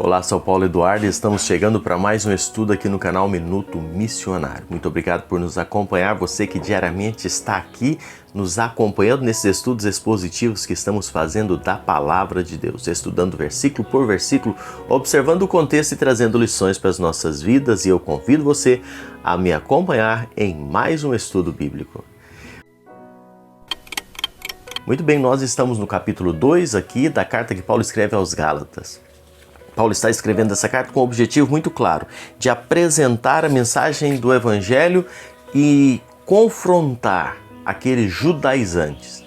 Olá, sou Paulo Eduardo e estamos chegando para mais um estudo aqui no canal Minuto Missionário. Muito obrigado por nos acompanhar, você que diariamente está aqui nos acompanhando nesses estudos expositivos que estamos fazendo da Palavra de Deus, estudando versículo por versículo, observando o contexto e trazendo lições para as nossas vidas, e eu convido você a me acompanhar em mais um estudo bíblico. Muito bem, nós estamos no capítulo 2 aqui da carta que Paulo escreve aos Gálatas. Paulo está escrevendo essa carta com um objetivo muito claro, de apresentar a mensagem do Evangelho e confrontar aqueles judaizantes,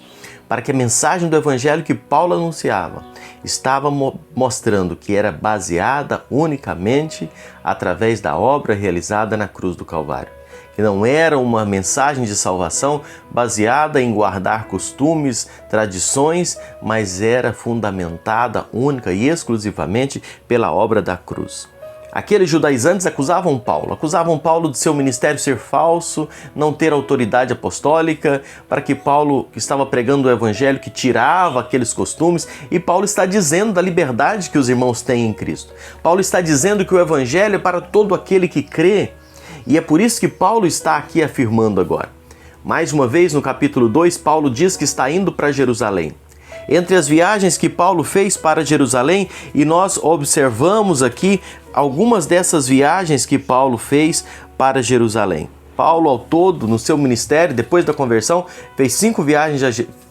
para que a mensagem do Evangelho que Paulo anunciava estava mostrando que era baseada unicamente através da obra realizada na cruz do Calvário, que não era uma mensagem de salvação baseada em guardar costumes, tradições, mas era fundamentada única e exclusivamente pela obra da cruz. Aqueles judaizantes acusavam Paulo de seu ministério ser falso, não ter autoridade apostólica, para que Paulo estava pregando o evangelho que tirava aqueles costumes, e Paulo está dizendo da liberdade que os irmãos têm em Cristo. Paulo está dizendo que o evangelho é para todo aquele que crê, e é por isso que Paulo está aqui afirmando agora. Mais uma vez, no capítulo 2, Paulo diz que está indo para Jerusalém. Entre as viagens que Paulo fez para Jerusalém, e nós observamos aqui algumas dessas viagens que Paulo fez para Jerusalém. Paulo, ao todo, no seu ministério, depois da conversão, fez 5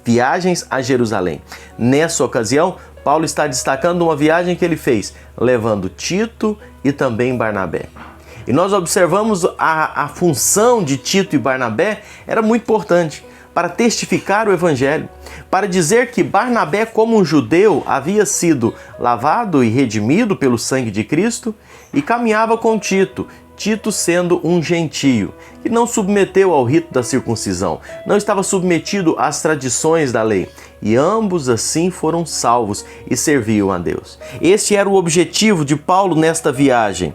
viagens a Jerusalém. Nessa ocasião, Paulo está destacando uma viagem que ele fez, levando Tito e também Barnabé. E nós observamos a função de Tito e Barnabé era muito importante para testificar o Evangelho, para dizer que Barnabé, como um judeu, havia sido lavado e redimido pelo sangue de Cristo e caminhava com Tito, Tito sendo um gentio, que não submeteu ao rito da circuncisão, não estava submetido às tradições da lei, e ambos assim foram salvos e serviam a Deus. Este era o objetivo de Paulo nesta viagem.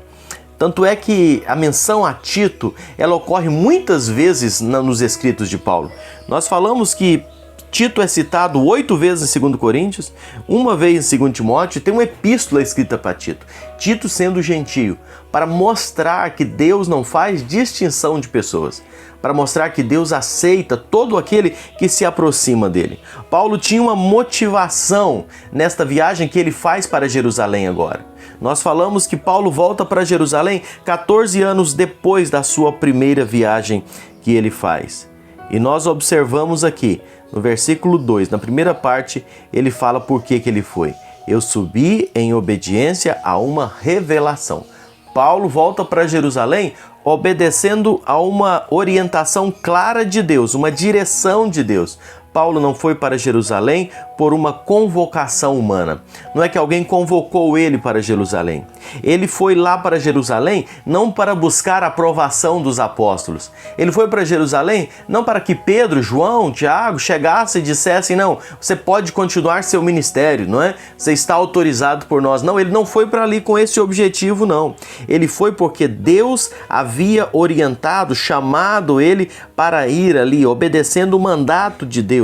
Tanto é que a menção a Tito, ela ocorre muitas vezes nos escritos de Paulo. Nós falamos que Tito é citado 8 vezes em 2 Coríntios, uma vez em 2 Timóteo, tem uma epístola escrita para Tito. Tito sendo gentio, para mostrar que Deus não faz distinção de pessoas, para mostrar que Deus aceita todo aquele que se aproxima dele. Paulo tinha uma motivação nesta viagem que ele faz para Jerusalém agora. Nós falamos que Paulo volta para Jerusalém 14 anos depois da sua primeira viagem que ele faz. E nós observamos aqui, no versículo 2, na primeira parte, ele fala por que ele foi. Eu subi em obediência a uma revelação. Paulo volta para Jerusalém obedecendo a uma orientação clara de Deus, uma direção de Deus. Paulo não foi para Jerusalém por uma convocação humana. Não é que alguém convocou ele para Jerusalém. Ele foi lá para Jerusalém não para buscar a aprovação dos apóstolos. Ele foi para Jerusalém não para que Pedro, João, Tiago chegassem e dissessem: não, você pode continuar seu ministério, não é? Você está autorizado por nós. Não, ele não foi para ali com esse objetivo, não. Ele foi porque Deus havia orientado, chamado ele para ir ali, obedecendo o mandato de Deus.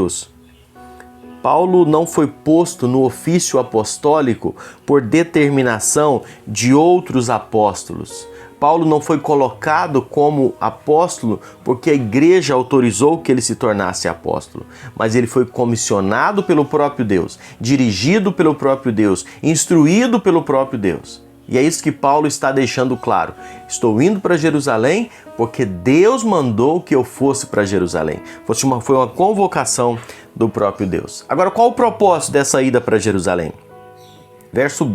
Paulo não foi posto no ofício apostólico por determinação de outros apóstolos. Paulo não foi colocado como apóstolo porque a igreja autorizou que ele se tornasse apóstolo, mas ele foi comissionado pelo próprio Deus, dirigido pelo próprio Deus, instruído pelo próprio Deus. E é isso que Paulo está deixando claro. Estou indo para Jerusalém porque Deus mandou que eu fosse para Jerusalém. Foi uma convocação do próprio Deus. Agora, qual o propósito dessa ida para Jerusalém?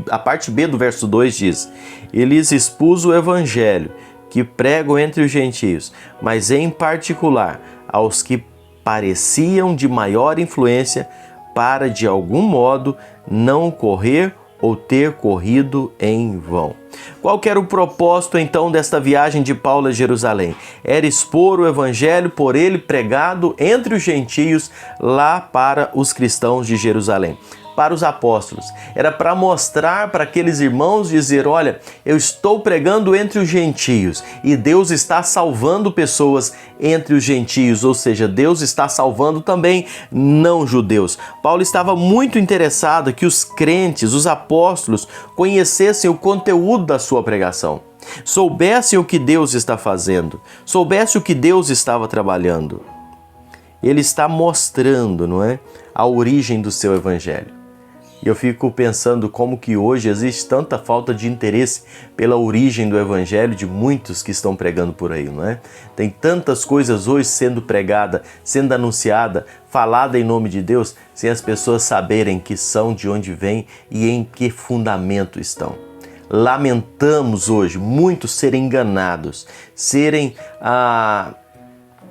A parte B do verso 2 diz: "E lhes expus o evangelho que prego entre os gentios, mas em particular aos que pareciam de maior influência, para de algum modo não correr ou ter corrido em vão." Qual que era o propósito então desta viagem de Paulo a Jerusalém? Era expor o evangelho por ele pregado entre os gentios lá para os cristãos de Jerusalém. para os apóstolos. Era para mostrar para aqueles irmãos, dizer, olha, eu estou pregando entre os gentios e Deus está salvando pessoas entre os gentios, ou seja, Deus está salvando também não judeus. Paulo estava muito interessado que os crentes, os apóstolos, conhecessem o conteúdo da sua pregação, soubessem o que Deus está fazendo, soubessem o que Deus estava trabalhando. Ele está mostrando, não é, a origem do seu evangelho. E eu fico pensando como que hoje existe tanta falta de interesse pela origem do evangelho de muitos que estão pregando por aí, não é? Tem tantas coisas hoje sendo pregada, sendo anunciada, falada em nome de Deus, sem as pessoas saberem que são, de onde vêm e em que fundamento estão. Lamentamos hoje muitos serem enganados, serem,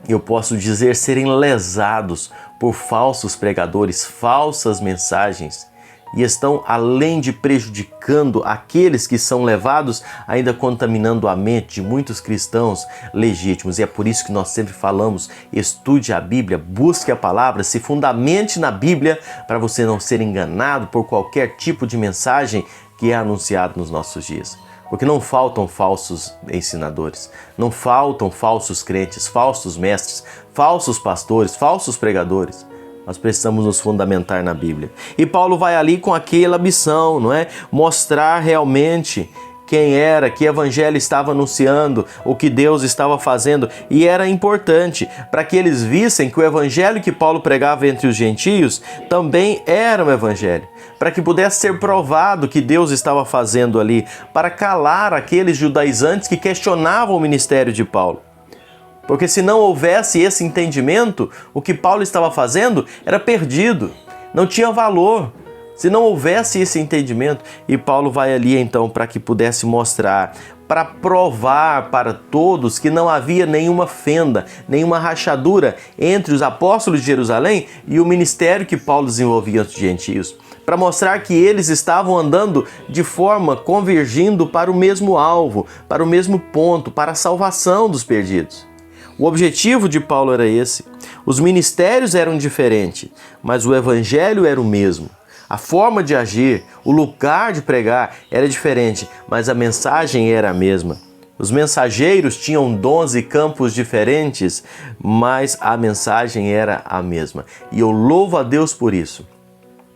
eu posso dizer, serem lesados por falsos pregadores, falsas mensagens, e estão, além de prejudicando aqueles que são levados, ainda contaminando a mente de muitos cristãos legítimos. E é por isso que nós sempre falamos, estude a Bíblia, busque a palavra, se fundamente na Bíblia, para você não ser enganado por qualquer tipo de mensagem que é anunciado nos nossos dias. Porque não faltam falsos ensinadores, não faltam falsos crentes, falsos mestres, falsos pastores, falsos pregadores. Nós precisamos nos fundamentar na Bíblia. E Paulo vai ali com aquela missão, não é? Mostrar realmente quem era, que evangelho estava anunciando, o que Deus estava fazendo. E era importante para que eles vissem que o evangelho que Paulo pregava entre os gentios também era um evangelho. Para que pudesse ser provado que Deus estava fazendo ali, para calar aqueles judaizantes que questionavam o ministério de Paulo. Porque se não houvesse esse entendimento, o que Paulo estava fazendo era perdido, não tinha valor. Se não houvesse esse entendimento, e Paulo vai ali então para que pudesse mostrar, para provar para todos que não havia nenhuma fenda, nenhuma rachadura entre os apóstolos de Jerusalém e o ministério que Paulo desenvolvia entre os gentios. Para mostrar que eles estavam andando de forma convergindo para o mesmo alvo, para o mesmo ponto, para a salvação dos perdidos. O objetivo de Paulo era esse. Os ministérios eram diferentes, mas o evangelho era o mesmo. A forma de agir, o lugar de pregar era diferente, mas a mensagem era a mesma. Os mensageiros tinham dons e campos diferentes, mas a mensagem era a mesma. E eu louvo a Deus por isso.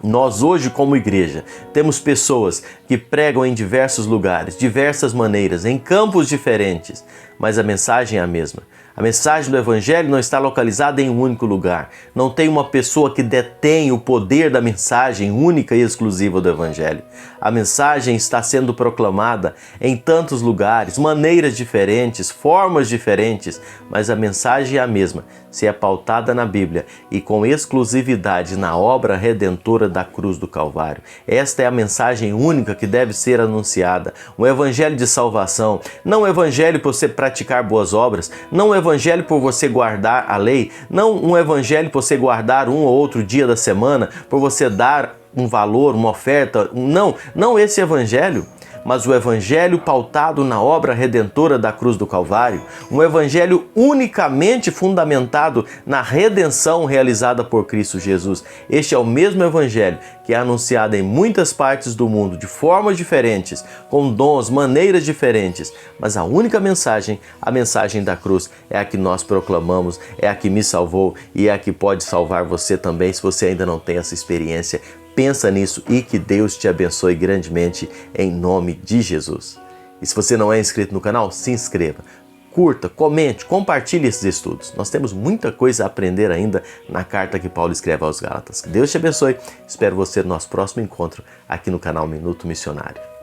Nós hoje, como igreja, temos pessoas que pregam em diversos lugares, diversas maneiras, em campos diferentes, mas a mensagem é a mesma. A mensagem do Evangelho não está localizada em um único lugar. Não tem uma pessoa que detém o poder da mensagem única e exclusiva do Evangelho. A mensagem está sendo proclamada em tantos lugares, maneiras diferentes, formas diferentes, mas a mensagem é a mesma, se é pautada na Bíblia e com exclusividade na obra redentora da cruz do Calvário. Esta é a mensagem única que deve ser anunciada. Um evangelho de salvação, não um evangelho por você praticar boas obras, não um evangelho por você guardar a lei, não um evangelho por você guardar um ou outro dia da semana, por você dar um valor, uma oferta. Não esse evangelho, mas o evangelho pautado na obra redentora da cruz do Calvário, um evangelho unicamente fundamentado na redenção realizada por Cristo Jesus. Este é o mesmo evangelho que é anunciado em muitas partes do mundo, de formas diferentes, com dons, maneiras diferentes, mas a única mensagem, a mensagem da cruz, é a que nós proclamamos, é a que me salvou e é a que pode salvar você também, se você ainda não tem essa experiência. Pensa nisso e que Deus te abençoe grandemente em nome de Jesus. E se você não é inscrito no canal, se inscreva, curta, comente, compartilhe esses estudos. Nós temos muita coisa a aprender ainda na carta que Paulo escreve aos Gálatas. Que Deus te abençoe. Espero você no nosso próximo encontro aqui no canal Minuto Missionário.